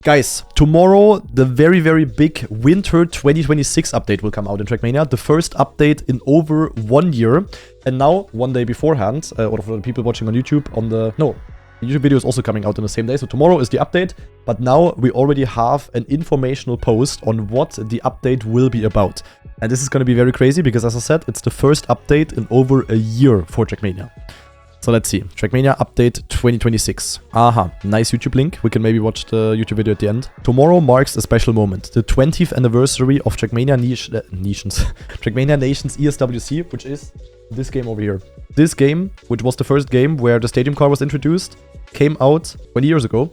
Guys, tomorrow the very big winter 2026 update will come out in Trackmania. The first update in over 1 year. And now, one day beforehand, or for the people watching on YouTube, the YouTube video is also coming out on the same day. So tomorrow is the update. But now we already have an informational post on what the update will be about. And this is going to be very crazy because, as I said, it's the first update in over a year for Trackmania. So let's see. Trackmania Update 2026. Aha, nice YouTube link. We can maybe watch the YouTube video at the end. Tomorrow marks a special moment. The 20th anniversary of Trackmania Nations. Trackmania Nations ESWC, which is this game over here. This game, which was the first game where the stadium car was introduced, came out 20 years ago.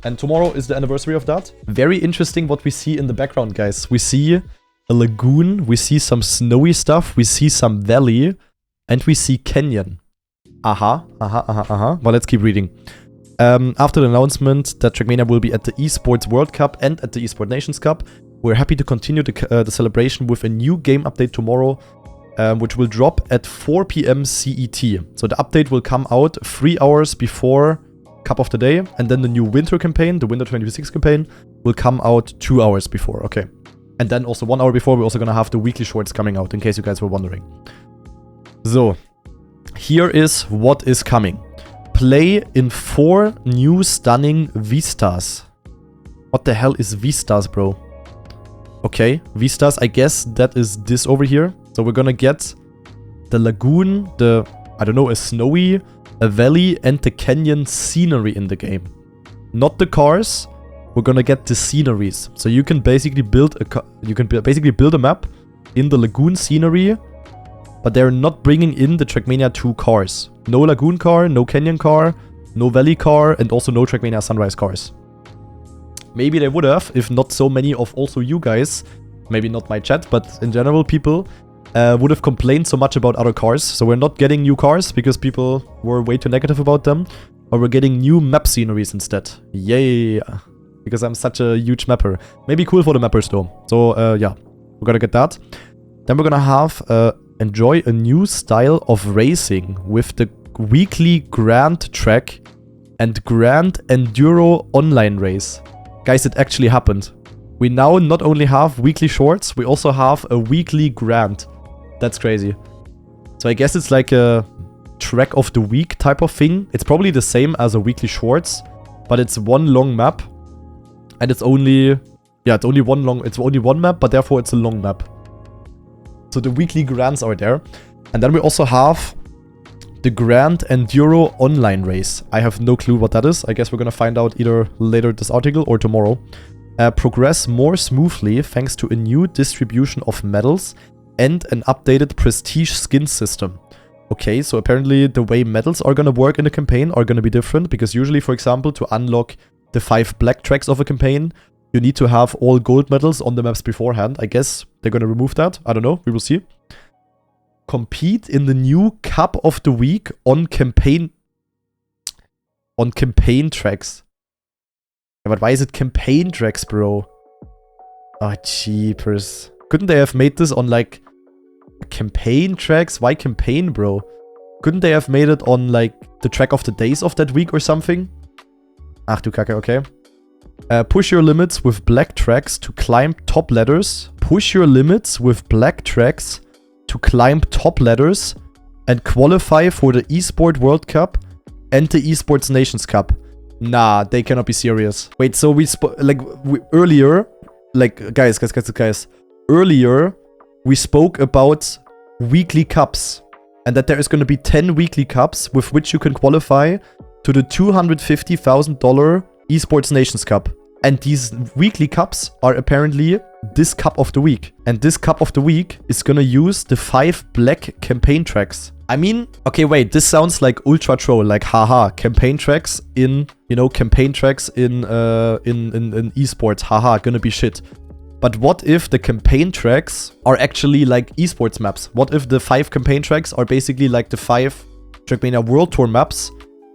And tomorrow is the anniversary of that. Very interesting what we see in the background, guys. We see a lagoon. We see some snowy stuff. We see some valley. And we see canyon. Well, let's keep reading. After the announcement that Trackmania will be at the Esports World Cup and at the Esports Nations Cup, we're happy to continue the celebration with a new game update tomorrow, which will drop at 4 PM CET. So the update will come out 3 hours before Cup of the Day, and then the new winter campaign, the Winter 2026 campaign, will come out 2 hours before. Okay. And then also 1 hour before, we're also going to have the weekly shorts coming out, in case you guys were wondering. So, here is what is coming. Play in 4 new stunning vistas. What the hell is vistas, bro? Okay, vistas, I guess that is this over here. So we're gonna get the lagoon, I don't know, a snowy, a valley, and the canyon scenery in the game. Not the cars. We're gonna get the sceneries. So you can basically build a map in the lagoon scenery. But they're not bringing in the Trackmania 2 cars. No Lagoon car, no Canyon car, no Valley car, and also no Trackmania Sunrise cars. Maybe they would have, if not so many of also you guys, maybe not my chat, but in general people, would have complained so much about other cars. So we're not getting new cars because people were way too negative about them. But we're getting new map sceneries instead. Yay! Because I'm such a huge mapper. Maybe cool for the mappers though. So yeah, we're gonna get that. Then we're gonna have... enjoy a new style of racing with the weekly Grand Track and Grand Enduro online race. Guys, it actually happened. We now not only have weekly shorts, we also have a weekly Grand. That's crazy. So I guess it's like a track of the week type of thing. It's probably the same as a weekly shorts, but it's one long map. And it's only... yeah, it's only one map, but therefore it's a long map. So the weekly Grands are there. And then we also have the Grand Enduro online race. I have no clue what that is. I guess we're going to find out either later this article or tomorrow. Progress more smoothly thanks to a new distribution of medals and an updated prestige skin system. Okay, so apparently the way medals are going to work in a campaign are going to be different. Because usually, for example, to unlock the 5 black tracks of a campaign, you need to have all gold medals on the maps beforehand. I guess they're going to remove that. I don't know. We will see. Compete in the new Cup of the Week on campaign tracks. Yeah, but why is it campaign tracks, bro? Oh, jeepers. Couldn't they have made this on, like, campaign tracks? Why campaign, bro? Couldn't they have made it on, like, the track of the days of that week or something? Ach du Kacke, okay. Push your limits with black tracks to climb top ladders. Push your limits with black tracks to climb top ladders and qualify for the Esports World Cup and the Esports Nations Cup. Nah, they cannot be serious. Wait, so earlier, guys. Earlier, we spoke about weekly cups and that there is going to be 10 weekly cups with which you can qualify to the $250,000 Esports Nations Cup. And these weekly cups are apparently this Cup of the Week. And this Cup of the Week is gonna use the 5 black campaign tracks. I mean, okay, wait, this sounds like ultra troll, like haha, campaign tracks in, campaign tracks in esports, haha, gonna be shit. But what if the campaign tracks are actually like esports maps? What if the 5 campaign tracks are basically like the 5 Trackmania World Tour maps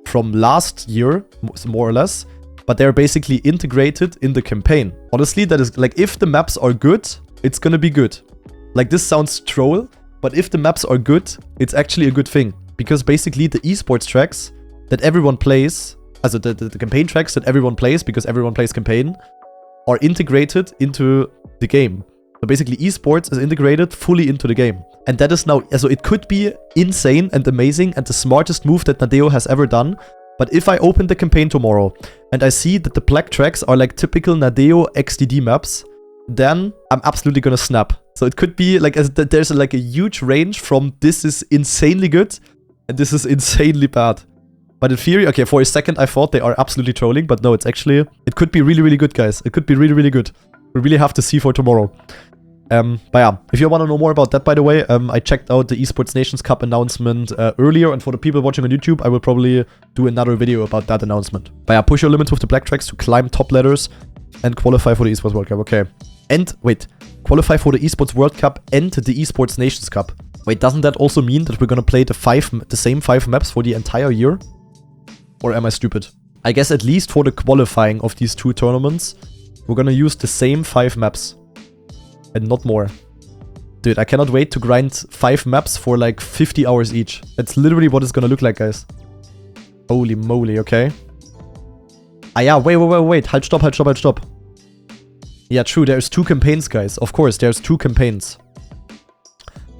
from last year, more or less? But they're basically integrated in the campaign. Honestly, that is like, if the maps are good, it's gonna be good. Like, this sounds troll, but if the maps are good, it's actually a good thing. Because basically the esports tracks that everyone plays, also the campaign tracks that everyone plays, because everyone plays campaign, are integrated into the game. So basically esports is integrated fully into the game. And that is now, so it could be insane and amazing and the smartest move that Nadeo has ever done. But if I open the campaign tomorrow and I see that the black tracks are like typical Nadeo XDD maps, then I'm absolutely gonna snap. So it could be like, there's like a huge range from this is insanely good and this is insanely bad. But in theory, okay, for a second I thought they are absolutely trolling, but no, it's actually, it could be really, really good, guys. It could be really, really good. We really have to see for tomorrow. But yeah, if you want to know more about that, by the way, I checked out the Esports Nations Cup announcement earlier, and for the people watching on YouTube, I will probably do another video about that announcement. But yeah, push your limits with the black tracks to climb top ladders and qualify for the Esports World Cup, okay. And, wait, qualify for the Esports World Cup and the Esports Nations Cup. Wait, doesn't that also mean that we're gonna play the same 5 maps for the entire year? Or am I stupid? I guess at least for the qualifying of these 2 tournaments, we're gonna use the same 5 maps. And not more. Dude, I cannot wait to grind 5 maps for like 50 hours each. That's literally what it's gonna look like, guys. Holy moly, okay. Ah yeah, wait. Halt, stop. Yeah, true, there's 2 campaigns, guys. Of course, there's 2 campaigns.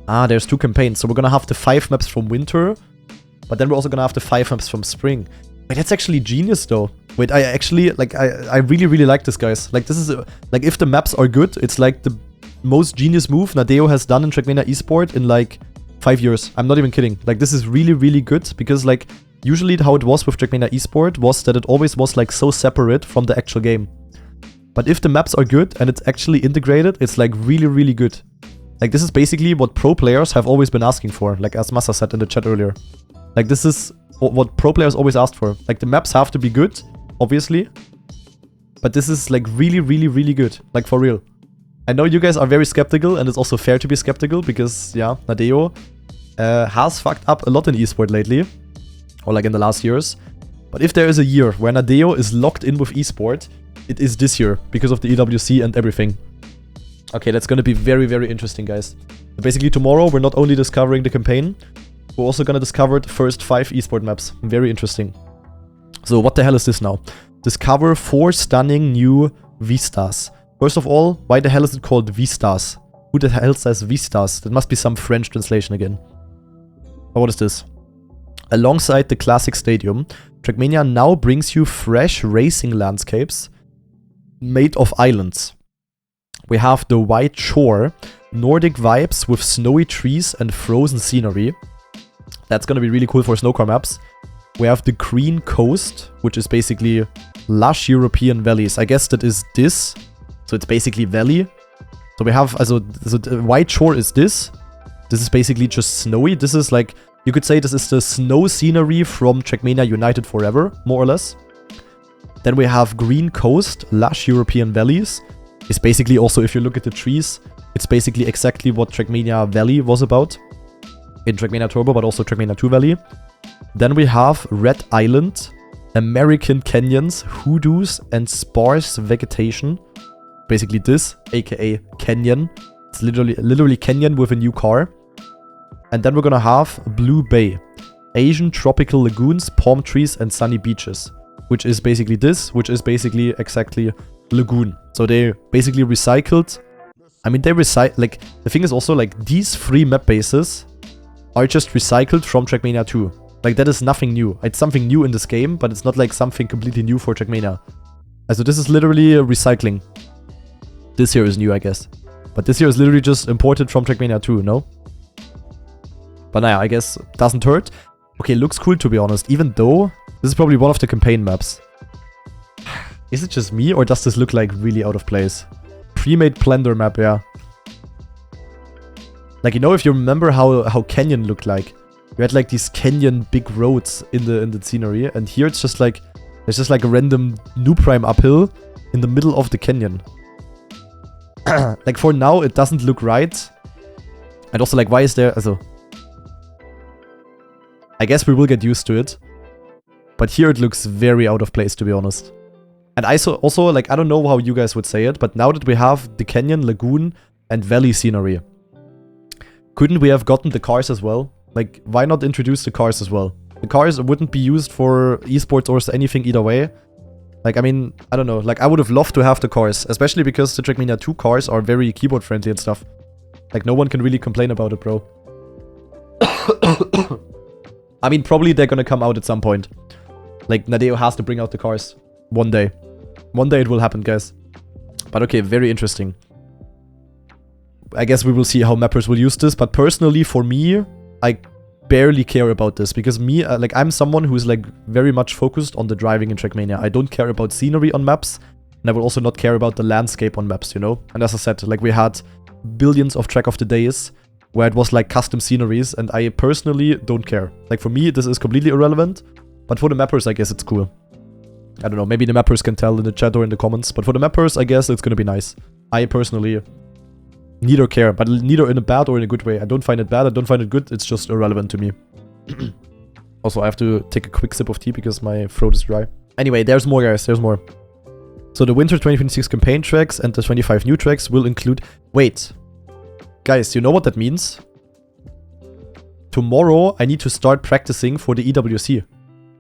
Ah, there's 2 campaigns. So we're gonna have the 5 maps from winter. But then we're also gonna have the 5 maps from spring. Wait, that's actually genius, though. Wait, I actually, like, I really, really like this, guys. Like, this is, like, if the maps are good, it's like the most genius move Nadeo has done in Trackmania Esport in, like, 5 years. I'm not even kidding. Like, this is really, really good because, like, usually how it was with Trackmania Esport was that it always was, like, so separate from the actual game. But if the maps are good and it's actually integrated, it's, like, really, really good. Like, this is basically what pro players have always been asking for, like, as Massa said in the chat earlier. Like, this is what pro players always asked for. Like, the maps have to be good, obviously. But this is, like, really, really, really good. Like, for real. I know you guys are very skeptical, and it's also fair to be skeptical, because, yeah, Nadeo has fucked up a lot in esport lately. Or, like, in the last years. But if there is a year where Nadeo is locked in with esport, it is this year, because of the EWC and everything. Okay, that's gonna be very, very interesting, guys. So basically, tomorrow, we're not only discovering the campaign, we're also gonna discover the first 5 esport maps. Very interesting. So, what the hell is this now? Discover 4 stunning new vistas. First of all, why the hell is it called vistas? Who the hell says vistas? That must be some French translation again. Oh, what is this? Alongside the classic stadium, Trackmania now brings you fresh racing landscapes made of islands. We have the white shore, Nordic vibes with snowy trees and frozen scenery. That's gonna be really cool for snowcar maps. We have the green coast, which is basically lush European valleys. I guess that is this. So it's basically valley. So we have, so the white shore is this. This is basically just snowy. This is like, you could say this is the snow scenery from Trackmania United Forever, more or less. Then we have green coast, lush European valleys. It's basically also, if you look at the trees, it's basically exactly what Trackmania Valley was about. In Trackmania Turbo, but also Trackmania 2 Valley. Then we have Red Island, American canyons, hoodoos, and sparse vegetation. Basically this, aka canyon. It's literally canyon with a new car. And then we're gonna have Blue Bay, Asian tropical lagoons, palm trees, and sunny beaches. Which is basically this, which is basically exactly lagoon. So they basically recycled. I mean, they recycle, like, the thing is also, like, these 3 map bases are just recycled from Trackmania 2. Like, that is nothing new. It's something new in this game, but it's not like something completely new for Trackmania. So this is literally recycling. This here is new, I guess. But this here is literally just imported from Trackmania 2, no? But nah, I guess doesn't hurt. Okay, looks cool to be honest, even though this is probably one of the campaign maps. Is it just me, or does this look like really out of place? Pre-made Blender map, yeah. Like, you know, if you remember how Canyon looked like. You had like these canyon big roads in the scenery, and here it's just like there's just like a random new prime uphill in the middle of the canyon. Like, for now it doesn't look right. And also, like, why is there, also, I guess we will get used to it. But here it looks very out of place, to be honest. And I also, like, I don't know how you guys would say it, but now that we have the canyon, lagoon, and valley scenery, couldn't we have gotten the cars as well? Like, why not introduce the cars as well? The cars wouldn't be used for esports or anything either way. Like, I mean, I don't know. Like, I would have loved to have the cars, especially because the Trackmania 2 cars are very keyboard friendly and stuff. Like, no one can really complain about it, bro. I mean, probably they're gonna come out at some point. Like, Nadeo has to bring out the cars. One day. One day it will happen, guys. But okay, very interesting. I guess we will see how mappers will use this, but personally, for me, I barely care about this, because me, like, I'm someone who is, like, very much focused on the driving in Trackmania. I don't care about scenery on maps, and I will also not care about the landscape on maps, you know? And as I said, like, we had billions of track of the days where it was, like, custom sceneries, and I personally don't care. Like, for me, this is completely irrelevant, but for the mappers, I guess it's cool. I don't know, maybe the mappers can tell in the chat or in the comments, but for the mappers, I guess it's gonna be nice. I personally neither care, but neither in a bad or in a good way. I don't find it bad, I don't find it good, it's just irrelevant to me. Also, I have to take a quick sip of tea because my throat is dry. Anyway, there's more, guys, there's more. So the winter 2026 campaign tracks and the 25 new tracks will include... Wait. Guys, you know what that means? Tomorrow, I need to start practicing for the EWC.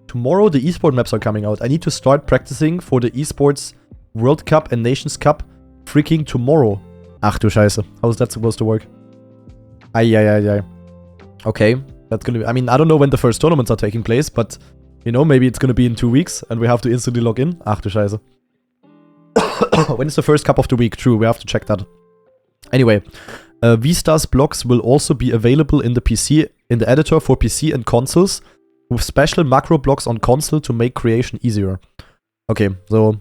Tomorrow, the esports maps are coming out. I need to start practicing for the esports World Cup and Nations Cup freaking tomorrow. Ach du Scheiße. How is that supposed to work? Ay. Okay, that's gonna be... I mean, I don't know when the first tournaments are taking place, but, you know, maybe it's gonna be in 2 weeks and we have to instantly log in. Ach du Scheiße. When is the first cup of the week? True, we have to check that. Anyway, vistas blocks will also be available in the editor for PC and consoles, with special macro blocks on console to make creation easier. Okay, so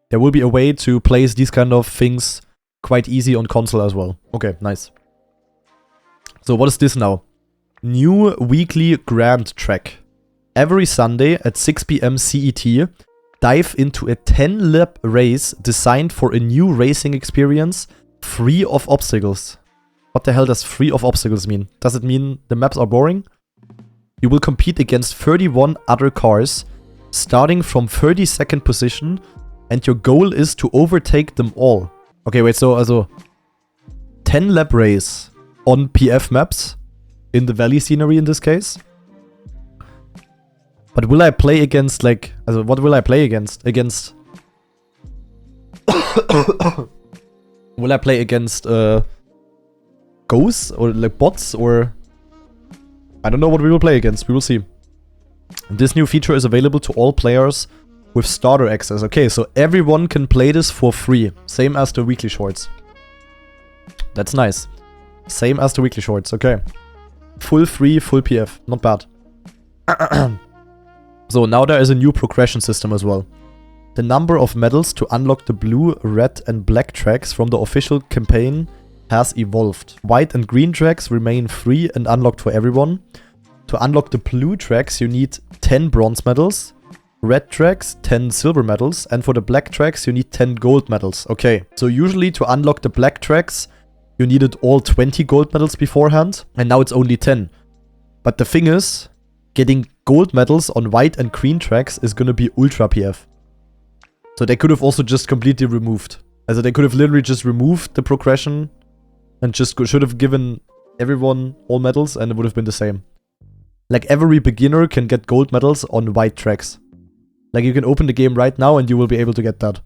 there will be a way to place these kind of things quite easy on console as well. Okay, nice. So what is this now? New weekly grand track. Every Sunday at 6 PM CET, dive into a 10-lap race designed for a new racing experience, free of obstacles. What the hell does free of obstacles mean? Does it mean the maps are boring? You will compete against 31 other cars, starting from 32nd position, and your goal is to overtake them all. Okay, wait, so, also, 10-lap race on PF maps, in the valley scenery in this case. But will I play against, like, also, what will I play against? Will I play against, ghosts, or, like, bots, or... I don't know what we will play against, we will see. This new feature is available to all players with starter access. Okay, so everyone can play this for free. Same as the weekly shorts. That's nice. Same as the weekly shorts, okay. Full free, full PF. Not bad. So, now there is a new progression system as well. The number of medals to unlock the blue, red and black tracks from the official campaign has evolved. White and green tracks remain free and unlocked for everyone. To unlock the blue tracks, you need 10 bronze medals. Red tracks, 10 silver medals. And for the black tracks, you need 10 gold medals. Okay, so usually to unlock the black tracks, you needed all 20 gold medals beforehand. And now it's only 10. But the thing is, getting gold medals on white and green tracks is gonna be ultra PF. So they could have also just completely removed. Also they could have literally just removed the progression and just should have given everyone all medals and it would have been the same. Like every beginner can get gold medals on white tracks. Like you can open the game right now and you will be able to get that.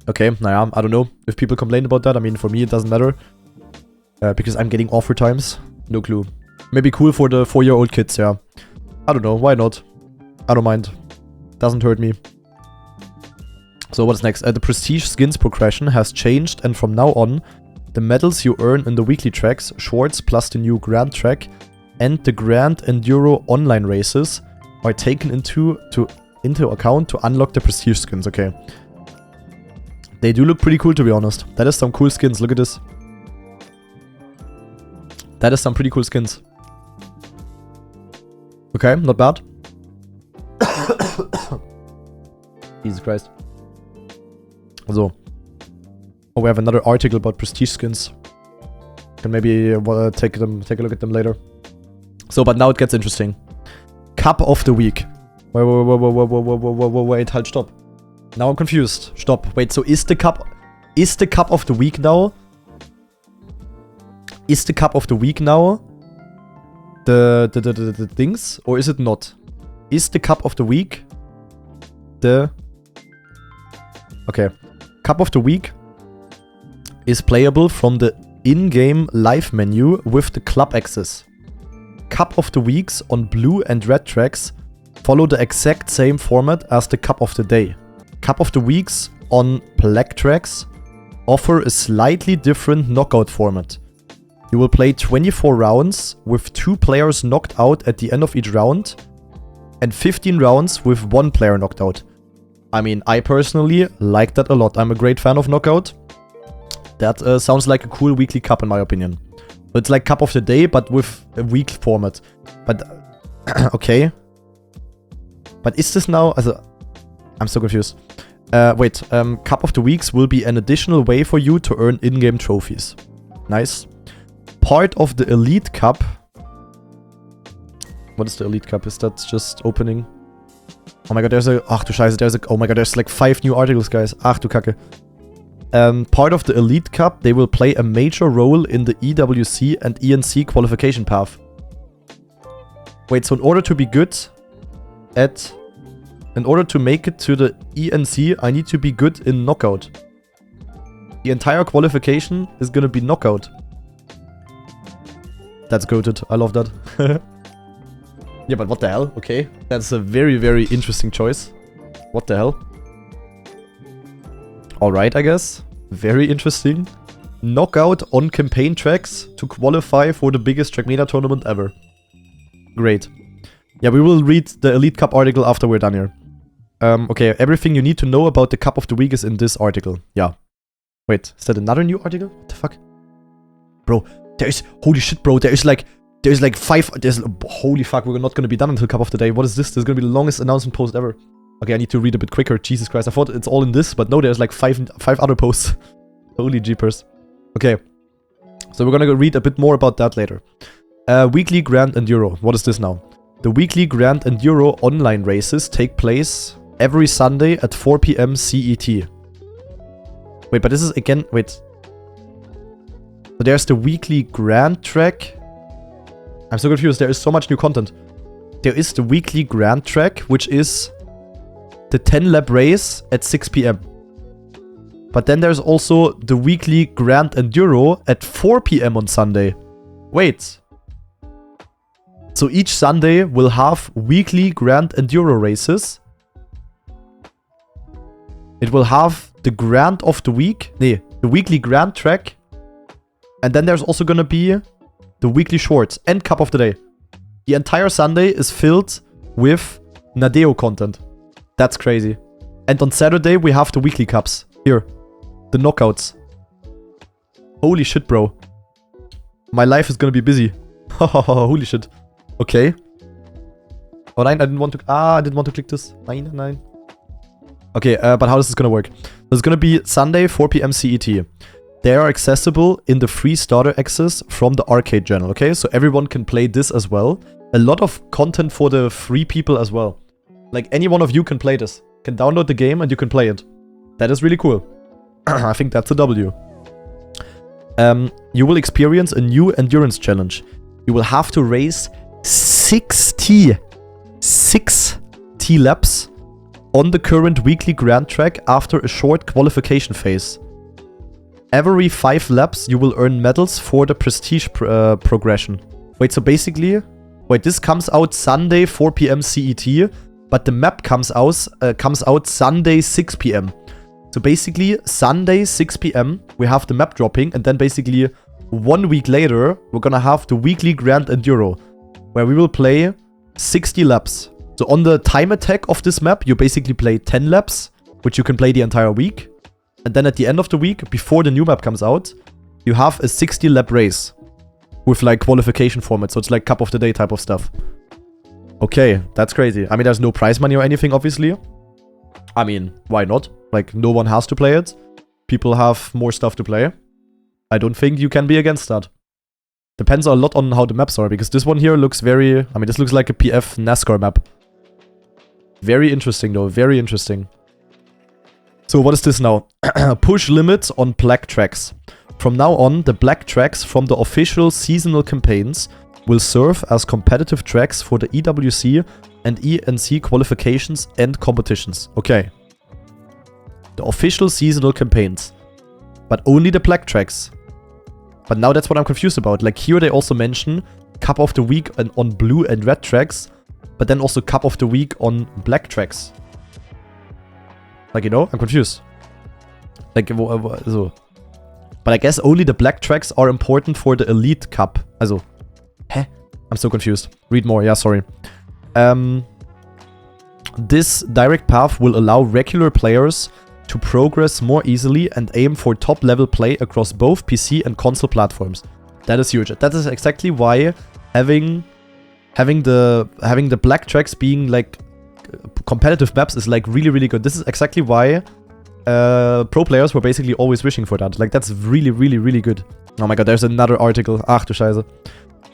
Okay, naja, I don't know if people complain about that. I mean, for me it doesn't matter. Because I'm getting offer times. No clue. Maybe cool for the 4-year-old kids, yeah. I don't know, why not? I don't mind. Doesn't hurt me. So what's next? The prestige skins progression has changed, and from now on, the medals you earn in the weekly tracks, shorts plus the new grand track, and the grand Enduro online races are taken into account to unlock the prestige skins. Okay. They do look pretty cool, to be honest. That is some cool skins. Look at this. That is some pretty cool skins. Okay, not bad. Jesus Christ. So. Oh, we have another article about prestige skins. Can maybe take a look at them later. So, but now it gets interesting. Cup of the week. Wait, halt, stop. Now I'm confused. Stop. Wait, so is the cup of the week now? Is the cup of the week now the things, or is it not? Is the cup of the week the... Okay. Cup of the Week is playable from the in-game live menu with the club access. Cup of the Weeks on blue and red tracks follow the exact same format as the Cup of the Day. Cup of the Weeks on black tracks offer a slightly different knockout format. You will play 24 rounds with 2 players knocked out at the end of each round and 15 rounds with 1 player knocked out. I mean, I personally like that a lot. I'm a great fan of knockout. That sounds like a cool weekly cup in my opinion. It's like Cup of the Day but with a week format. But, okay. But is this now... Also, I'm so confused. Wait, Cup of the Weeks will be an additional way for you to earn in-game trophies. Nice. Part of the Elite Cup. What is the Elite Cup? Is that just opening? Oh my god, there's a... Ach du Scheiße, there's a... Oh my god, there's like 5 new articles, guys. Ach du Kacke. Part of the Elite Cup, they will play a major role in the EWC and ENC qualification path. Wait, so in order to be good at... In order to make it to the ENC, I need to be good in knockout. The entire qualification is gonna be knockout. That's goated. I love that. Yeah, but what the hell? Okay. That's a very, very interesting choice. What the hell? Alright, I guess. Very interesting. Knockout on campaign tracks to qualify for the biggest Trackmania tournament ever. Great. Yeah, we will read the Elite Cup article after we're done here. Okay, everything you need to know about the Cup of the Week is in this article. Yeah. Wait, is that another new article? What the fuck? Bro, there is... Holy shit, bro. There's like 5... Holy fuck, we're not gonna be done until Cup of the Day. What is this? This is gonna be the longest announcement post ever. Okay, I need to read a bit quicker. Jesus Christ, I thought it's all in this, but no, there's like 5 other posts. Holy jeepers. Okay. So we're gonna go read a bit more about that later. Weekly Grand Enduro. What is this now? The weekly Grand Enduro online races take place every Sunday at 4 PM CET. Wait, but this is again... Wait. So there's the weekly Grand Track. I'm so confused. There is so much new content. There is the weekly Grand Track, which is the 10-lap race at 6 PM. But then there's also the weekly Grand Enduro at 4 PM on Sunday. Wait. So each Sunday will have weekly Grand Enduro races. It will have the Grand of the Week. Nee, the weekly Grand Track. And then there's also gonna be the weekly Shorts and Cup of the Day. The entire Sunday is filled with Nadeo content. That's crazy. And on Saturday we have the weekly cups. Here. The knockouts. Holy shit, bro. My life is gonna be busy. Holy shit. Okay. Oh nein, I didn't want to... I didn't want to click this. Nein. Okay, but how is this gonna work? It's gonna be Sunday, 4 PM CET. They are accessible in the free starter access from the arcade channel, okay? So everyone can play this as well. A lot of content for the free people as well. Like, any one of you can play this. Can download the game and you can play it. That is really cool. I think that's a W. You will experience a new endurance challenge. You will have to race 60 laps on the current weekly Grand Track after a short qualification phase. Every 5 laps, you will earn medals for the prestige progression. Wait, so basically... Wait, this comes out Sunday, 4 PM CET, but the map comes out Sunday, 6 PM. So basically, Sunday, 6 PM, we have the map dropping, and then basically 1 week later, we're gonna have the weekly Grand Enduro, where we will play 60 laps. So on the time attack of this map, you basically play 10 laps, which you can play the entire week. And then at the end of the week, before the new map comes out, you have a 60 lap race with like qualification format. So it's like Cup of the Day type of stuff. Okay, that's crazy. I mean, there's no prize money or anything, obviously. I mean, why not? Like, no one has to play it. People have more stuff to play. I don't think you can be against that. Depends a lot on how the maps are, because this one here looks very... I mean, this looks like a PF NASCAR map. Very interesting, though. Very interesting. So, what is this now? Push limits on black tracks. From now on, the black tracks from the official seasonal campaigns will serve as competitive tracks for the EWC and ENC qualifications and competitions. Okay. The official seasonal campaigns. But only the black tracks. But now that's what I'm confused about. Like here they also mention Cup of the Week on blue and red tracks. But then also Cup of the Week on black tracks. Like, you know, I'm confused. Like, so. But I guess only the black tracks are important for the Elite Cup. Also, hä? I'm so confused. Read more, yeah, sorry. This direct path will allow regular players to progress more easily and aim for top-level play across both PC and console platforms. That is huge. That is exactly why having the black tracks being like competitive maps is like really, really good. This is exactly why pro players were basically always wishing for that. Like that's really, really, really good. Oh my god, there's another article. Ach du Scheiße.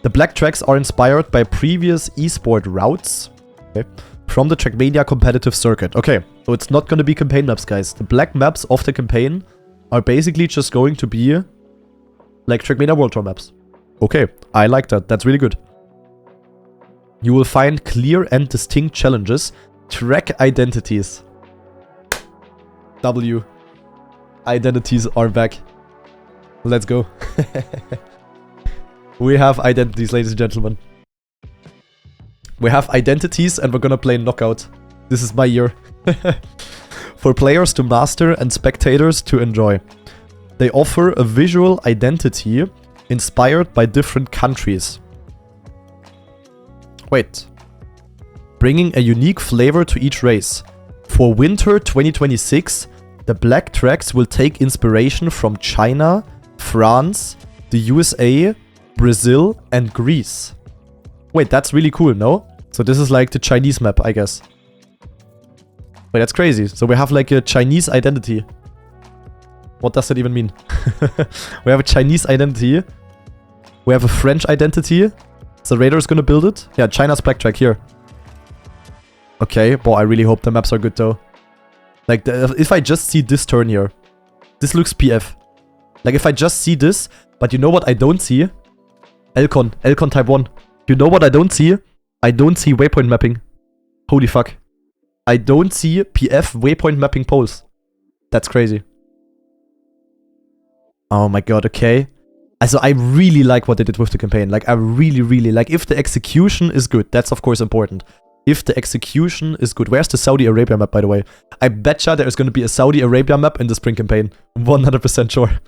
The black tracks are inspired by previous esport routes. Okay. From the Trackmania competitive circuit. Okay, so it's not going to be campaign maps, guys. The black maps of the campaign are basically just going to be like Trackmania World Tour maps. Okay, I like that. That's really good. You will find clear and distinct challenges. Track identities. W. Identities are back. Let's go. We have identities, ladies and gentlemen. We have identities and we're gonna play knockout. This is my year. For players to master and spectators to enjoy. They offer a visual identity inspired by different countries. Wait. Bringing a unique flavor to each race. For winter 2026, the black tracks will take inspiration from China, France, the USA, Brazil, and Greece. Wait, that's really cool, no? So this is like the Chinese map, I guess. Wait, that's crazy. So we have like a Chinese identity. What does that even mean? We have a Chinese identity. We have a French identity. So Raider is gonna build it. Yeah, China's black track here. Okay, boy, I really hope the maps are good though. Like, if I just see this turn here. This looks PF. Like, if I just see this, but you know what I don't see? Elcon type 1. You know what I don't see? I don't see waypoint mapping. Holy fuck. I don't see PF waypoint mapping poles. That's crazy. Oh my god, okay. Also, I really like what they did with the campaign. Like, I really, really like. If the execution is good, that's of course important. If the execution is good. Where's the Saudi Arabia map, by the way? I betcha there is going to be a Saudi Arabia map in the spring campaign. 100% sure.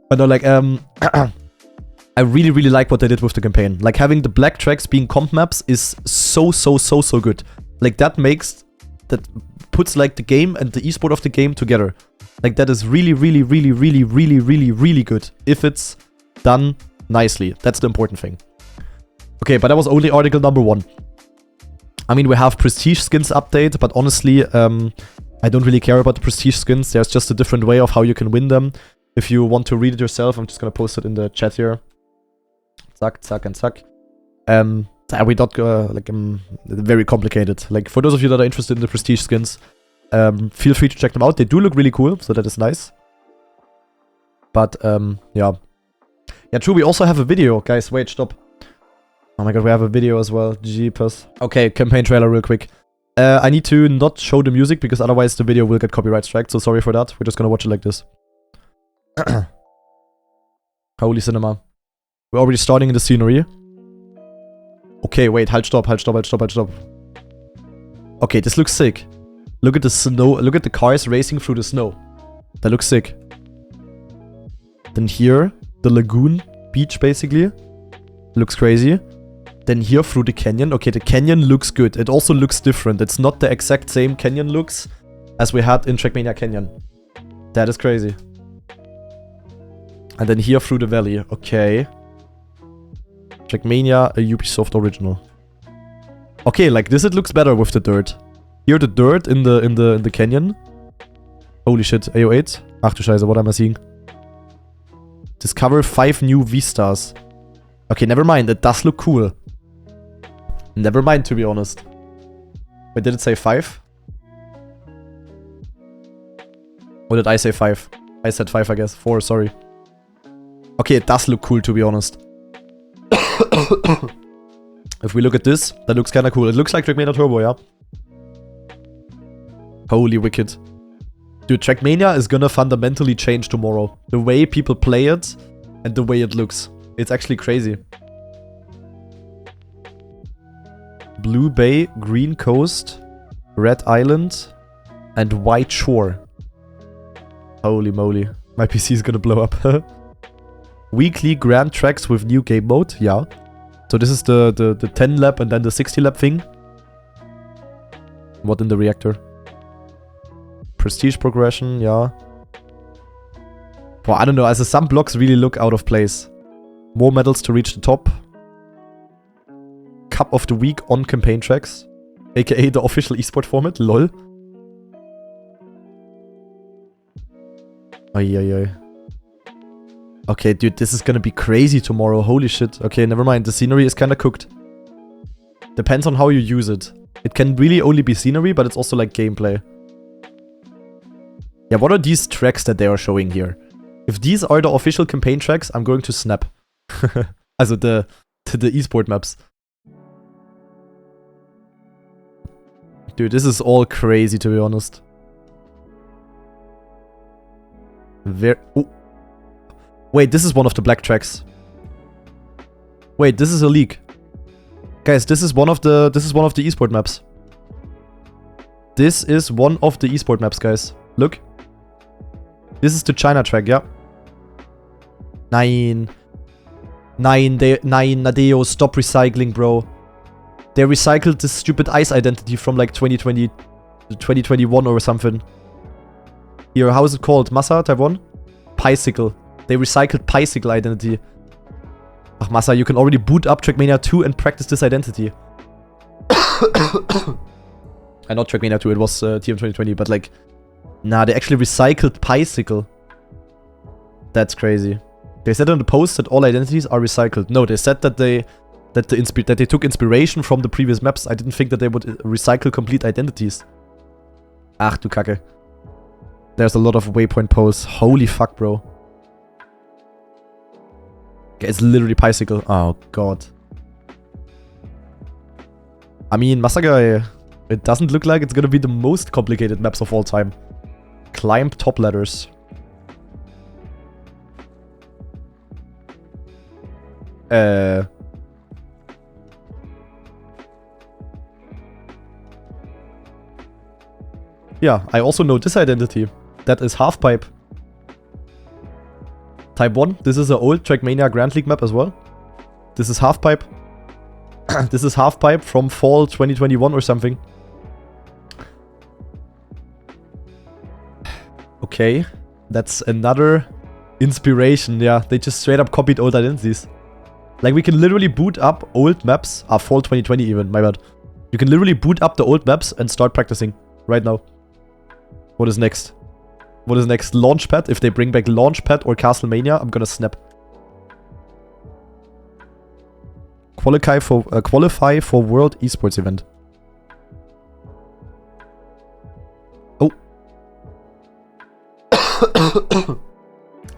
But no, like, I really, really like what they did with the campaign. Like, having the black tracks being comp maps is so good. Like, that puts, like, the game and the esport of the game together. Like, that is really, really, really, really, really, really, really good. If it's done nicely. That's the important thing. Okay, but that was only article number 1. I mean, we have prestige skins update, but honestly, I don't really care about the prestige skins. There's just a different way of how you can win them. If you want to read it yourself, I'm just gonna post it in the chat here. Zack, zack, and zack. We don't go, like, very complicated. Like, for those of you that are interested in the prestige skins, feel free to check them out. They do look really cool, so that is nice. But, yeah. Yeah, true, we also have a video. Guys, wait, stop. Oh my god, we have a video as well. Jeepers. Okay, campaign trailer real quick. I need to not show the music, because otherwise the video will get copyright striked, so sorry for that. We're just gonna watch it like this. Holy cinema. We're already starting in the scenery. Okay, wait, halt, stop. Okay, this looks sick. Look at the snow, look at the cars racing through the snow. That looks sick. Then here, the lagoon beach, basically. Looks crazy. Then here through the canyon. Okay, the canyon looks good. It also looks different. It's not the exact same canyon looks as we had in Trackmania Canyon. That is crazy. And then here through the valley. Okay. Trackmania, a Ubisoft original. Okay, like this it looks better with the dirt. Here the dirt in the canyon. Holy shit, AO8. Ach du Scheiße, what am I seeing? Discover 5 new vistas. Okay, never mind, it does look cool. Never mind, to be honest. Wait, did it say 5? Or did I say 5? I said 5, I guess. 4, sorry. Okay, it does look cool, to be honest. If we look at this, that looks kind of cool. It looks like Trackmania Turbo, yeah? Holy wicked. Dude, Trackmania is gonna fundamentally change tomorrow. The way people play it and the way it looks. It's actually crazy. Blue Bay, Green Coast, Red Island, and White Shore. Holy moly. My PC is gonna blow up. Weekly grand tracks with new game mode. Yeah. So this is the 10 lap and then the 60 lap thing. What in the reactor? Prestige progression, yeah. Well, I don't know. Also some blocks really look out of place. More medals to reach the top. Cup of the week on campaign tracks. AKA the official esport format. Lol. Ay. Okay, dude, this is gonna be crazy tomorrow. Holy shit. Okay, never mind. The scenery is kinda cooked. Depends on how you use it. It can really only be scenery, but it's also like gameplay. Yeah, what are these tracks that they are showing here? If these are the official campaign tracks, I'm going to snap. Also the esport maps. Dude, this is all crazy to be honest. Oh. Wait, this is one of the black tracks. Wait, this is a leak. Guys, this is one of the esport maps. This is one of the esport maps, guys. Look. This is the China track, yeah. Nine, Nadeo, stop recycling, bro. They recycled this stupid ice identity from like 2020, 2021 or something. Here, how is it called? Massa, Taiwan? Bicycle. They recycled Bicycle identity. Ach, Massa, you can already boot up Trackmania 2 and practice this identity. Not Trackmania 2, it was TM 2020, but like... Nah, they actually recycled Bicycle. That's crazy. They said on the post that all identities are recycled. No, they said that they took inspiration from the previous maps. I didn't think that they would recycle complete identities. Ach du Kacke. There's a lot of waypoint posts. Holy fuck, bro. Okay, it's literally Bicycle. Oh god. I mean, Masagai, it doesn't look like it's gonna be the most complicated maps of all time. Climb top ladders. Yeah, I also know this identity. That is Halfpipe. Type 1. This is an old Trackmania Grand League map as well. This is Halfpipe. This is Halfpipe from fall 2021 or something. Okay. That's another inspiration. Yeah, they just straight up copied old identities. Like, we can literally boot up old maps. Fall 2020 even, my bad. You can literally boot up the old maps and start practicing right now. What is next? What is next? Launchpad? If they bring back Launchpad or Castlemania, I'm gonna snap. Qualify for World Esports event. Oh.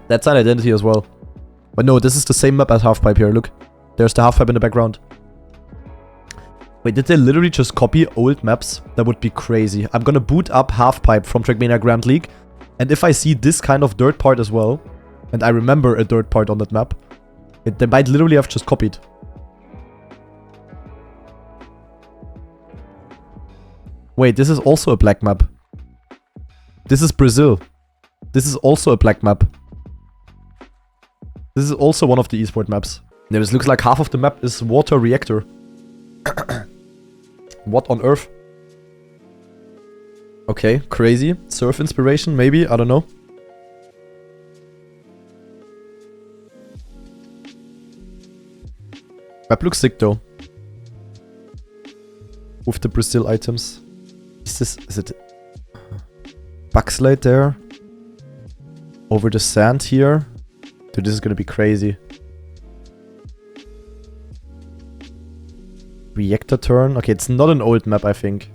That's an identity as well. But no, this is the same map as Halfpipe here. Look. There's the Halfpipe in the background. Wait, did they literally just copy old maps? That would be crazy. I'm gonna boot up Halfpipe from Trackmania Grand League. And if I see this kind of dirt part as well, and I remember a dirt part on that map, they might literally have just copied. Wait, this is also a black map. This is Brazil. This is also a black map. This is also one of the esport maps. Yeah, this looks like half of the map is water reactor. What on earth? Okay, crazy. Surf inspiration, maybe? I don't know. Map looks sick though. With the Brazil items. Is it Backslide there? Over the sand here? Dude, this is gonna be crazy. Reactor turn. Okay, it's not an old map, I think.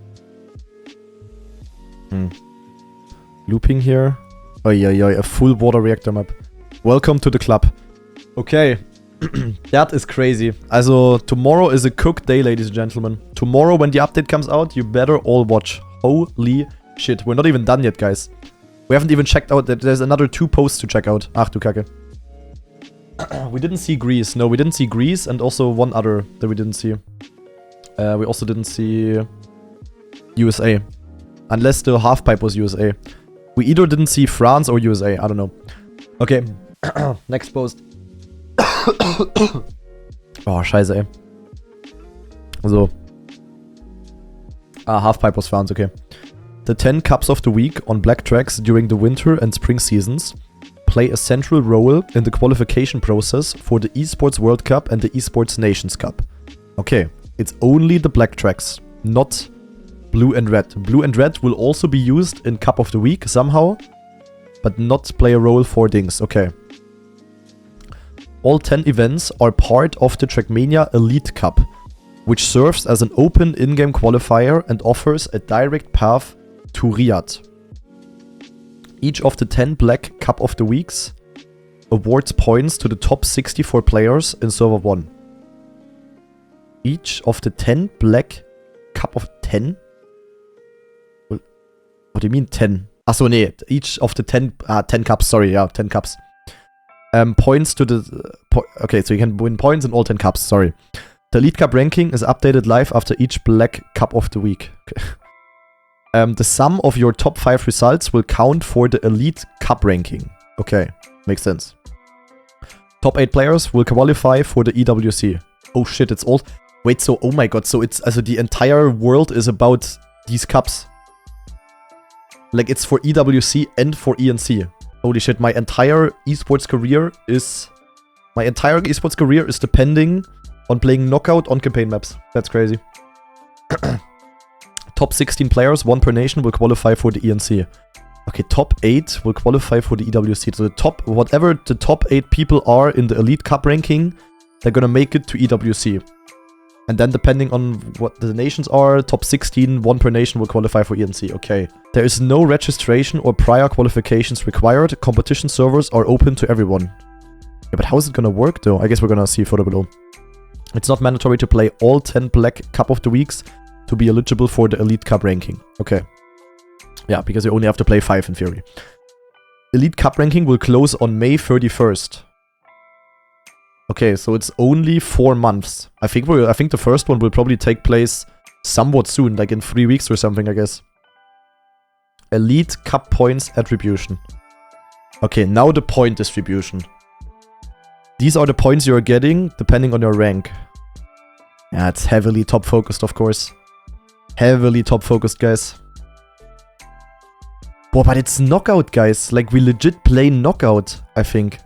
Looping here. Oh yeah, a full water reactor map. Welcome to the club. Okay. That is crazy. Also, tomorrow is a cooked day, ladies and gentlemen. Tomorrow, when the update comes out, you better all watch. Holy shit. We're not even done yet, guys. We haven't even checked out that there's another 2 posts to check out. Ach du Kacke. We didn't see Greece. No, we didn't see Greece, and also one other that we didn't see. We also didn't see USA. Unless the halfpipe was USA. We either didn't see France or USA. I don't know. Okay. Next post. Oh, scheiße, ey. So. Ah, halfpipe was France, okay. The 10 cups of the week on black tracks during the winter and spring seasons play a central role in the qualification process for the Esports World Cup and the Esports Nations Cup. Okay, it's only the black tracks, not blue and red. Blue and red will also be used in Cup of the Week somehow, but not play a role for things. Okay. All 10 events are part of the Trackmania Elite Cup, which serves as an open in-game qualifier and offers a direct path to Riyadh. Each of the 10 Black Cup of the Weeks awards points to the top 64 players in Server 1. Each of the 10 Black Cup of 10? What do you mean 10? Achso, nee. Each of the 10 cups, sorry, yeah, 10 cups. Points to the... okay, so you can win points in all 10 cups, sorry. The Elite Cup ranking is updated live after each Black Cup of the Week. Okay. The sum of your top 5 results will count for the Elite Cup ranking. Okay, makes sense. Top 8 players will qualify for the EWC. Oh shit, it's all... Wait, so, oh my god, so it's... Also the entire world is about these cups. Like, it's for EWC and for ENC. Holy shit, my entire esports career is... My entire esports career is depending on playing knockout on campaign maps. That's crazy. Top 16 players, 1 per nation, will qualify for the ENC. Okay, top 8 will qualify for the EWC. So the top... Whatever the top 8 people are in the Elite Cup ranking, they're gonna make it to EWC. And then depending on what the nations are, top 16, 1 per nation will qualify for ENC. Okay. There is no registration or prior qualifications required. Competition servers are open to everyone. Yeah, but how is it gonna work though? I guess we're gonna see further below. It's not mandatory to play all 10 Black Cup of the Weeks to be eligible for the Elite Cup ranking. Okay. Yeah, because you only have to play 5 in theory. Elite Cup ranking will close on May 31st. Okay, so it's only 4 months. I think the first one will probably take place somewhat soon, like in 3 weeks or something, I guess. Elite Cup points attribution. Okay, now the point distribution. These are the points you're getting depending on your rank. Yeah, it's heavily top focused, of course. Heavily top focused, guys. Boah, but it's knockout, guys. Like, we legit play knockout, I think.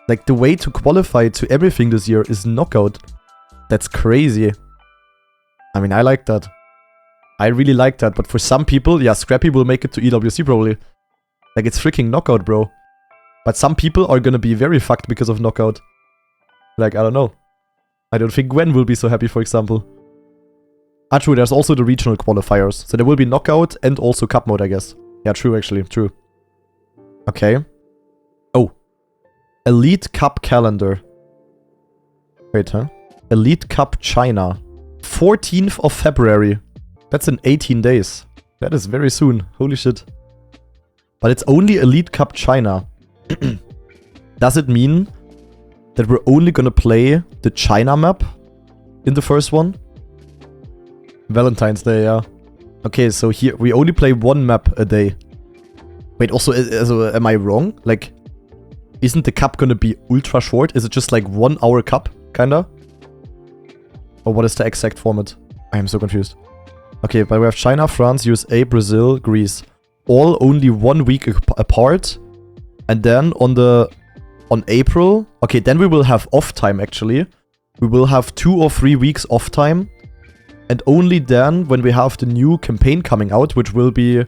Like, the way to qualify to everything this year is knockout. That's crazy. I mean, I like that. I really like that, but for some people, yeah, Scrappy will make it to EWC probably. Like, it's freaking knockout, bro. But some people are gonna be very fucked because of knockout. Like, I don't know. I don't think Gwen will be so happy, for example. Ah, true, there's also the regional qualifiers. So there will be knockout and also cup mode, I guess. Yeah, true, actually, true. Okay. Oh. Elite Cup calendar. Wait, huh? Elite Cup China. 14th of February. That's in 18 days. That is very soon. Holy shit. But it's only Elite Cup China. Does it mean that we're only gonna play the China map in the first one? Valentine's Day, yeah. Okay, so here we only play 1 map a day. Wait, also, am I wrong? Like, isn't the cup gonna be ultra short? Is it just like 1 hour cup, kinda? Or what is the exact format? I am so confused. Okay, but we have China, France, USA, Brazil, Greece. All only 1 week apart. And then on April... Okay, then we will have off time, actually. We will have 2 or 3 weeks off time. And only then, when we have the new campaign coming out, which will be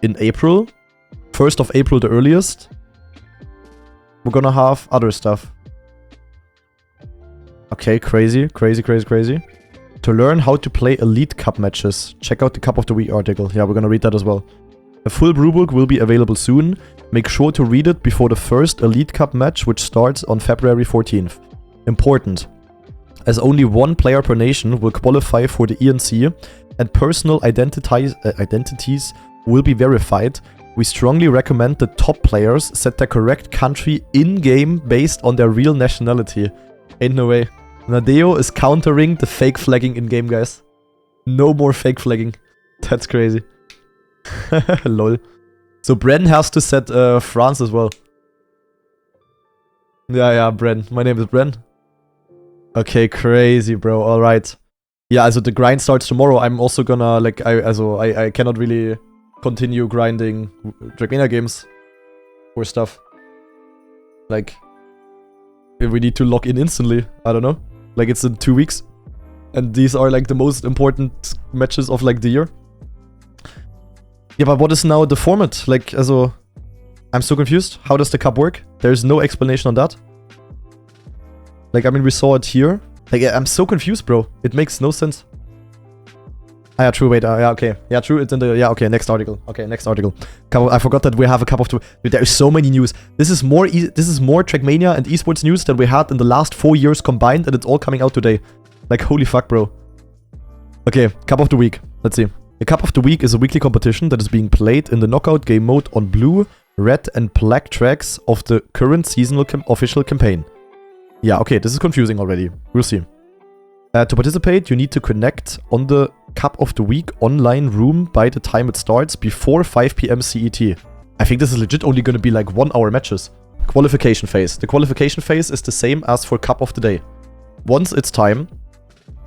in April. 1st of April, the earliest. We're gonna have other stuff. Okay, crazy, crazy, crazy, crazy. To learn how to play Elite Cup matches, check out the Cup of the Week article. Yeah, we're gonna read that as well. A full rulebook will be available soon. Make sure to read it before the first Elite Cup match, which starts on February 14th. Important. As only one player per nation will qualify for the ENC and personal identities will be verified, we strongly recommend the top players set their correct country in-game based on their real nationality. Ain't no way. Nadeo is countering the fake flagging in-game, guys. No more fake flagging. That's crazy. Lol. So Bren has to set France as well. Yeah, Bren. My name is Bren. Okay, crazy, bro. Alright. Yeah, also the grind starts tomorrow. I'm also gonna, like, I cannot really continue grinding Trackmania games or stuff. Like, if we need to log in instantly. I don't know. Like, it's in 2 weeks. And these are, like, the most important matches of, like, the year. Yeah, but what is now the format? Like, also, I'm so confused. How does the cup work? There's no explanation on that. Like, I mean, we saw it here. Like, I'm so confused, bro. It makes no sense. Ah, yeah, true, wait, yeah, okay. Yeah, true, it's in the, yeah, okay, next article. Okay, next article. I forgot that we have a cup of two. Dude, there is so many news. This is more Trackmania and esports news than we had in the last 4 years combined, and it's all coming out today. Like, holy fuck, bro. Okay, cup of the week. Let's see. The cup of the week is a weekly competition that is being played in the knockout game mode on blue, red, and black tracks of the current seasonal official campaign. Yeah, okay, this is confusing already. We'll see. To participate, you need to connect on the Cup of the Week online room by the time it starts, before 5 PM CET. I think this is legit only going to be like 1 hour matches. Qualification phase. The qualification phase is the same as for Cup of the Day. Once it's time,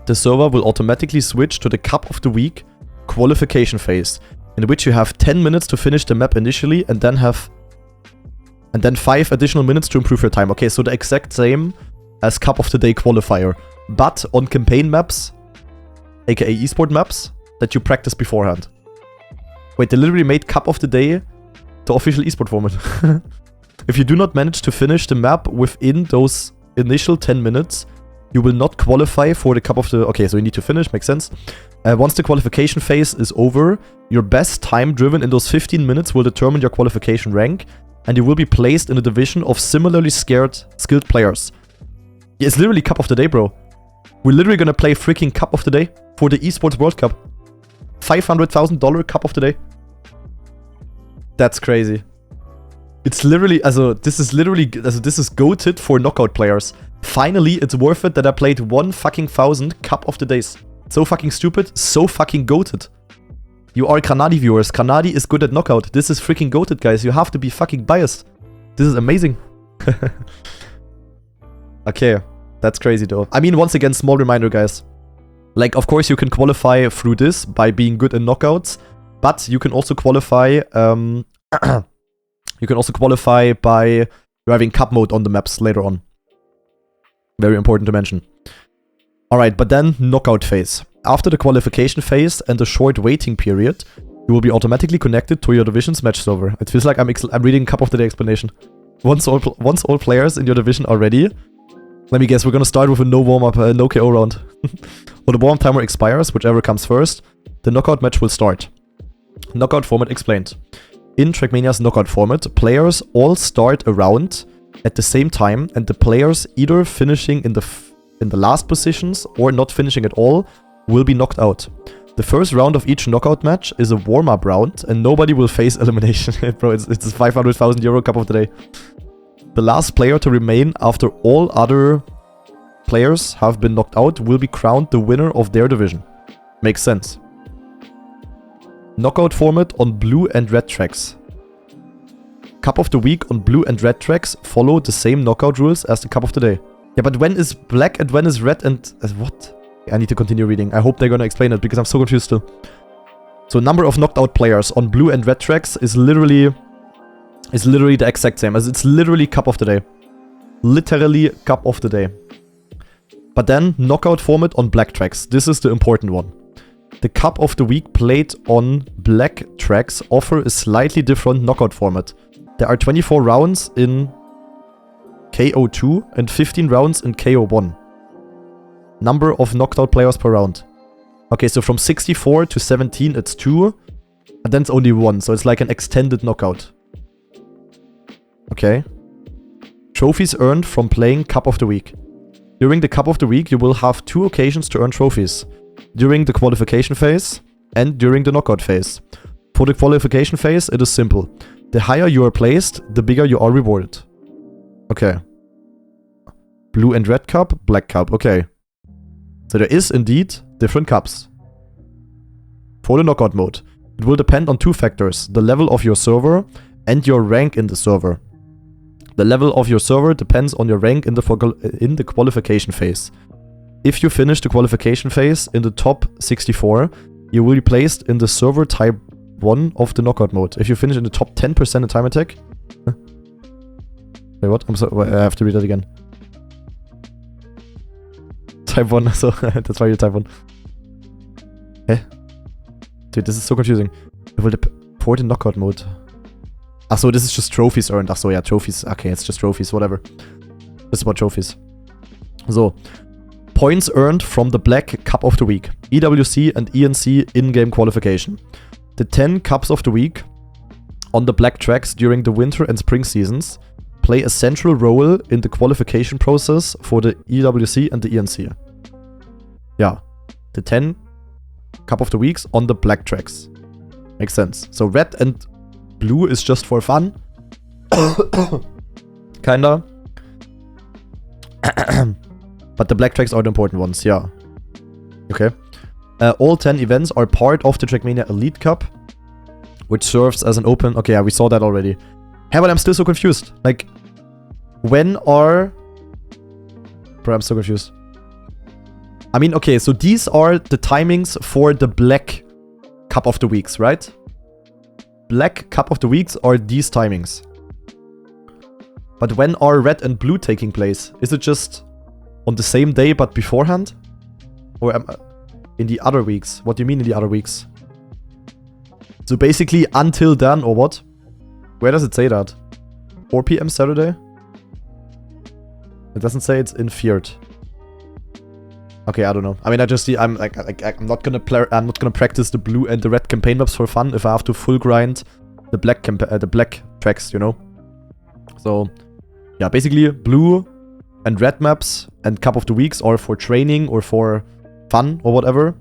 the server will automatically switch to the Cup of the Week qualification phase, in which you have 10 minutes to finish the map initially, and then 5 additional minutes to improve your time. Okay, so the exact same as Cup of the Day qualifier, but on campaign maps, aka esport maps, that you practice beforehand. Wait, they literally made Cup of the Day the official esport format. If you do not manage to finish the map within those initial 10 minutes, you will not qualify for the Cup of the... Okay, so you need to finish, makes sense. Once the qualification phase is over, your best time driven in those 15 minutes will determine your qualification rank, and you will be placed in a division of similarly skilled players. Yeah, it's literally Cup of the Day, bro. We're literally gonna play freaking Cup of the Day for the Esports World Cup. $500,000 Cup of the Day. That's crazy. It's literally, this is goated for knockout players. Finally, it's worth it that I played 1,000 Cup of the Days. So fucking stupid, so fucking goated. You are Granadi viewers. Granadi is good at knockout. This is freaking goated, guys. You have to be fucking biased. This is amazing. Okay, that's crazy though. I mean, once again, small reminder, guys. Like, of course, you can qualify through this by being good in knockouts, but you can also qualify. You can also qualify by having cup mode on the maps later on. Very important to mention. Alright, but then knockout phase. After the qualification phase and a short waiting period, you will be automatically connected to your division's match server. It feels like I'm reading Cup of the Day explanation. Once all players in your division are ready, let me guess, we're gonna start with a no warm-up, no KO round. When the warm timer expires, whichever comes first, the knockout match will start. Knockout format explained. In Trackmania's knockout format, players all start a round at the same time, and the players either finishing in the last positions or not finishing at all will be knocked out. The first round of each knockout match is a warm-up round, and nobody will face elimination. Bro, it's a 500,000 euro Cup of the Day. The last player to remain after all other players have been knocked out will be crowned the winner of their division. Makes sense. Knockout format on blue and red tracks. Cup of the Week on blue and red tracks follow the same knockout rules as the Cup of the Day. Yeah, but when is black and when is red and... what? I need to continue reading. I hope they're gonna explain it because I'm so confused still. So number of knocked out players on blue and red tracks is literally the exact same. As it's literally Cup of the Day. Literally Cup of the Day. But then knockout format on black tracks. This is the important one. The Cup of the Week played on black tracks offer a slightly different knockout format. There are 24 rounds in KO2 and 15 rounds in KO1. Number of knocked out players per round. Okay, so from 64 to 17 it's 2. And then it's only one, so it's like an extended knockout. Okay. Trophies earned from playing Cup of the Week. During the Cup of the Week, you will have 2 occasions to earn trophies. During the qualification phase and during the knockout phase. For the qualification phase, it is simple. The higher you are placed, the bigger you are rewarded. Okay. Blue and red cup, black cup. Okay. So there is indeed different cups. For the knockout mode, it will depend on 2 factors. The level of your server and your rank in the server. The level of your server depends on your rank in the qualification phase. If you finish the qualification phase in the top 64, you will be placed in the server type 1 of the knockout mode. If you finish in the top 10% in time attack... Wait, what? I'm sorry, I have to read that again. Type 1, so that's why you're type 1. Eh? Dude, this is so confusing. It will for the knockout mode. Achso, this is just trophies earned. Achso, yeah, trophies. Okay, it's just trophies, whatever. It's about trophies. So, points earned from the Black Cup of the Week. EWC and ENC in-game qualification. The 10 Cups of the Week on the black tracks during the winter and spring seasons play a central role in the qualification process for the EWC and the ENC. Yeah, the 10 Cup of the Weeks on the black tracks. Makes sense. So red and blue is just for fun. Kinda. But the black tracks are the important ones, yeah. Okay. All 10 events are part of the Trackmania Elite Cup, which serves as an open... Okay, yeah, we saw that already. Hey, but I'm still so confused. Like, when are... Bro, I'm so confused. I mean, okay, so these are the timings for the Black Cup of the Weeks, right? Black Cup of the Weeks are these timings. But when are red and blue taking place? Is it just on the same day but beforehand? Or in the other weeks? What do you mean in the other weeks? So basically until then, or what? Where does it say that? 4 PM Saturday? It doesn't say it's in Feared. Okay, I don't know. I mean, I just see. I'm not gonna practice the blue and the red campaign maps for fun if I have to full grind the black tracks, you know. So yeah, basically blue and red maps and Cup of the Weeks are for training or for fun or whatever.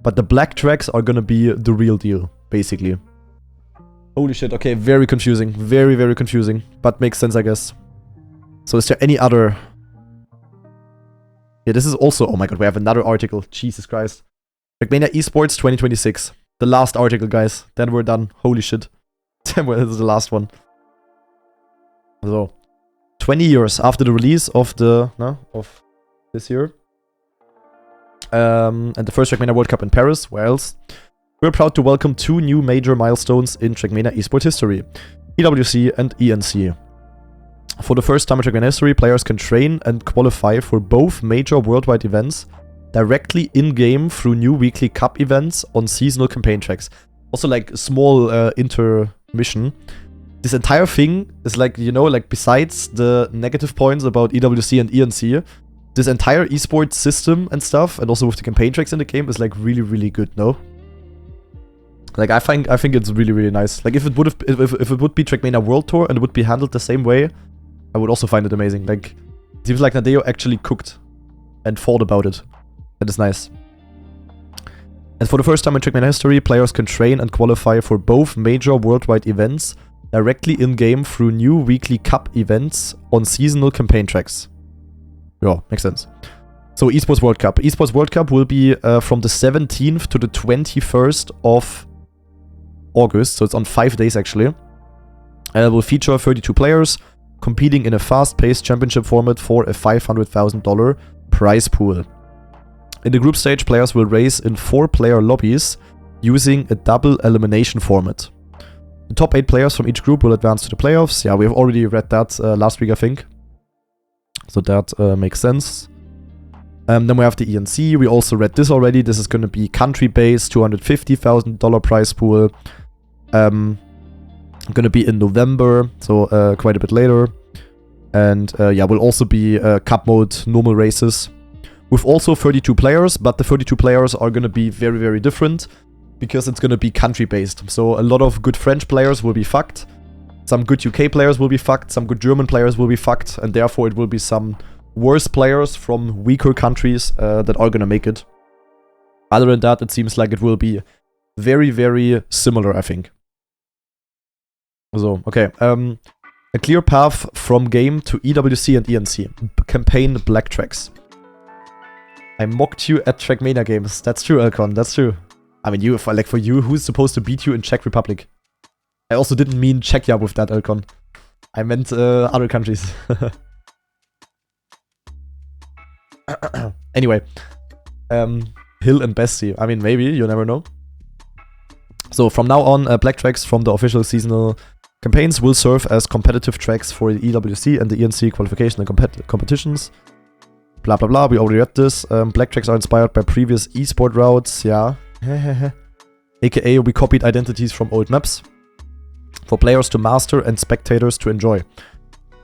But the black tracks are gonna be the real deal, basically. Holy shit. Okay, very confusing. Very, very confusing. But makes sense, I guess. So is there any other... Yeah, this is also... Oh my god, we have another article. Jesus Christ. Trackmania Esports 2026. The last article, guys. Then we're done. Holy shit. This is the last one. So, 20 years after the release of the... No? Of this year. And the first Trackmania World Cup in Paris. Where else? We're proud to welcome 2 new major milestones in Trackmania Esports history. EWC and ENC. For the first time in Trackmania history, players can train and qualify for both major worldwide events directly in-game through new weekly cup events on seasonal campaign tracks. Also, like, a small intermission. This entire thing is like, you know, like, besides the negative points about EWC and ENC, this entire esports system and stuff, and also with the campaign tracks in the game, is like really, really good, no? Like, I think it's really, really nice. Like, if it would be Trackmania World Tour and it would be handled the same way, I would also find it amazing. Like, it seems like Nadeo actually cooked and thought about it. That is nice. And for the first time in Trackmania history, players can train and qualify for both major worldwide events directly in-game through new weekly cup events on seasonal campaign tracks. Yeah, makes sense. So, Esports World Cup. Esports World Cup will be from the 17th to the 21st of August. So, it's on 5 days, actually. And it will feature 32 players competing in a fast-paced championship format for a $500,000 prize pool. In the group stage, players will race in 4-player lobbies using a double elimination format. The top 8 players from each group will advance to the playoffs. Yeah, we have already read that last week, I think. So that makes sense. Then we have the ENC. We also read this already. This is going to be country-based, $250,000 prize pool. Going to be in November, so quite a bit later. And yeah, will also be cup mode, normal races. With also 32 players, but the 32 players are going to be very, very different. because it's gonna be country-based. So a lot of good French players will be fucked. Some good UK players will be fucked. Some good German players will be fucked. And therefore it will be some worse players from weaker countries that are gonna make it. Other than that, it seems like it will be very, very similar, I think. So, okay. A clear path from game to EWC and ENC. Campaign black tracks. I mocked you at Trackmania games. That's true, Elcon. That's true. I mean, for you, who's supposed to beat you in Czech Republic? I also didn't mean Czechia with that, Elcon. I meant other countries. Anyway. Hill and Bestie. I mean, maybe. You never know. So, from now on, black tracks from the official seasonal campaigns will serve as competitive tracks for the EWC and the ENC qualification and competitions. Blah, blah, blah. We already read this. Black tracks are inspired by previous esport routes. Yeah. AKA, we copied identities from old maps for players to master and spectators to enjoy.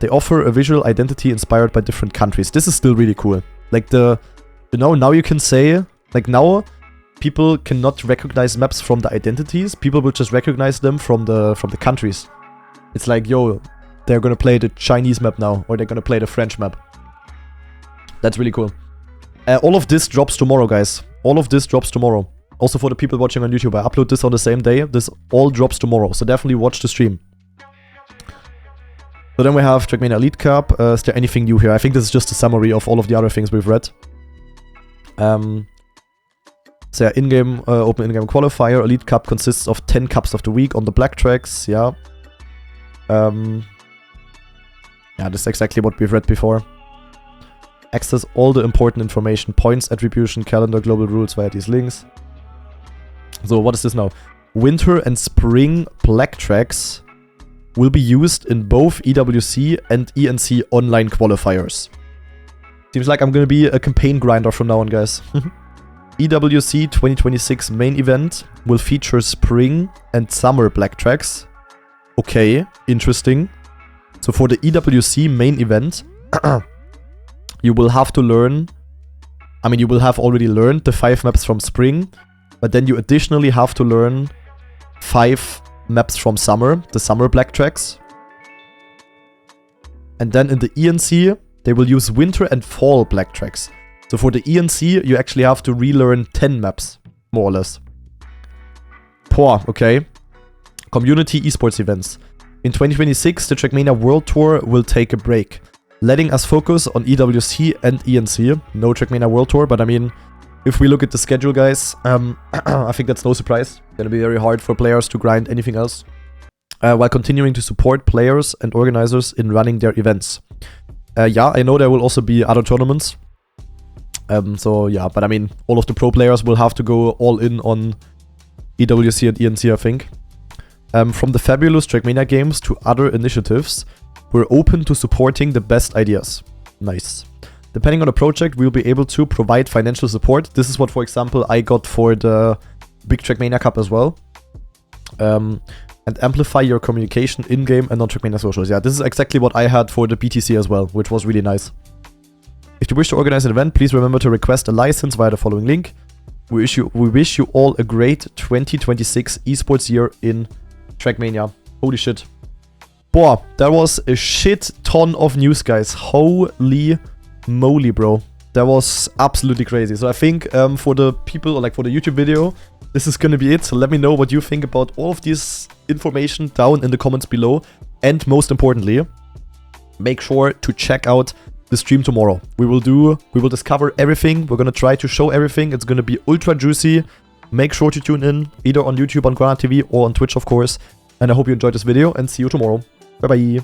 They offer a visual identity inspired by different countries. This is still really cool. Like now you can say, like now, people cannot recognize maps from the identities. People will just recognize them from the countries. It's like, yo, they're gonna play the Chinese map now, or they're gonna play the French map. That's really cool. All of this drops tomorrow, guys. All of this drops tomorrow. Also for the people watching on YouTube, I upload this on the same day. This all drops tomorrow, so definitely watch the stream. So then we have Trackmania Elite Cup. Is there anything new here? I think this is just a summary of all of the other things we've read. So yeah, in-game, open in-game qualifier. Elite Cup consists of 10 cups of the week on the black tracks, yeah. Yeah, this is exactly what we've read before. Access all the important information, points, attribution, calendar, global rules via these links. So what is this now? Winter and spring black tracks will be used in both EWC and ENC online qualifiers. Seems like I'm gonna be a campaign grinder from now on, guys. EWC 2026 main event will feature spring and summer black tracks. Okay, interesting. So for the EWC main event, you will have to learn... I mean, you will have already learned the 5 maps from spring, but then you additionally have to learn 5 maps from summer, the summer black tracks. And then in the ENC, they will use winter and fall black tracks. So for the ENC, you actually have to relearn 10 maps, more or less. Poor, okay. Community esports events. In 2026, the Trackmania World Tour will take a break, letting us focus on EWC and ENC. No Trackmania World Tour, but I mean, if we look at the schedule, guys, I think that's no surprise. It's gonna be very hard for players to grind anything else, while continuing to support players and organizers in running their events. Yeah, I know there will also be other tournaments. So yeah, but I mean, all of the pro players will have to go all in on EWC and ENC, I think. From the fabulous Trackmania games to other initiatives, we're open to supporting the best ideas. Nice. Depending on the project, we'll be able to provide financial support. This is what, for example, I got for the Big Trackmania Cup as well. And amplify your communication in-game and on Trackmania socials. Yeah, this is exactly what I had for the BTC as well, which was really nice. If you wish to organize an event, please remember to request a license via the following link. We wish you all a great 2026 esports year in Trackmania. Holy shit. Boah, that was a shit ton of news, guys. Holy moly, bro. That was absolutely crazy. So I think for the people, or like for the YouTube video, this is gonna be it. So let me know what you think about all of this information down in the comments below. And most importantly, make sure to check out the stream tomorrow. We will discover everything. We're gonna try to show everything. It's gonna be ultra juicy. Make sure to tune in either on YouTube, on Granat TV, or on Twitch, of course. And I hope you enjoyed this video and see you tomorrow. Bye bye.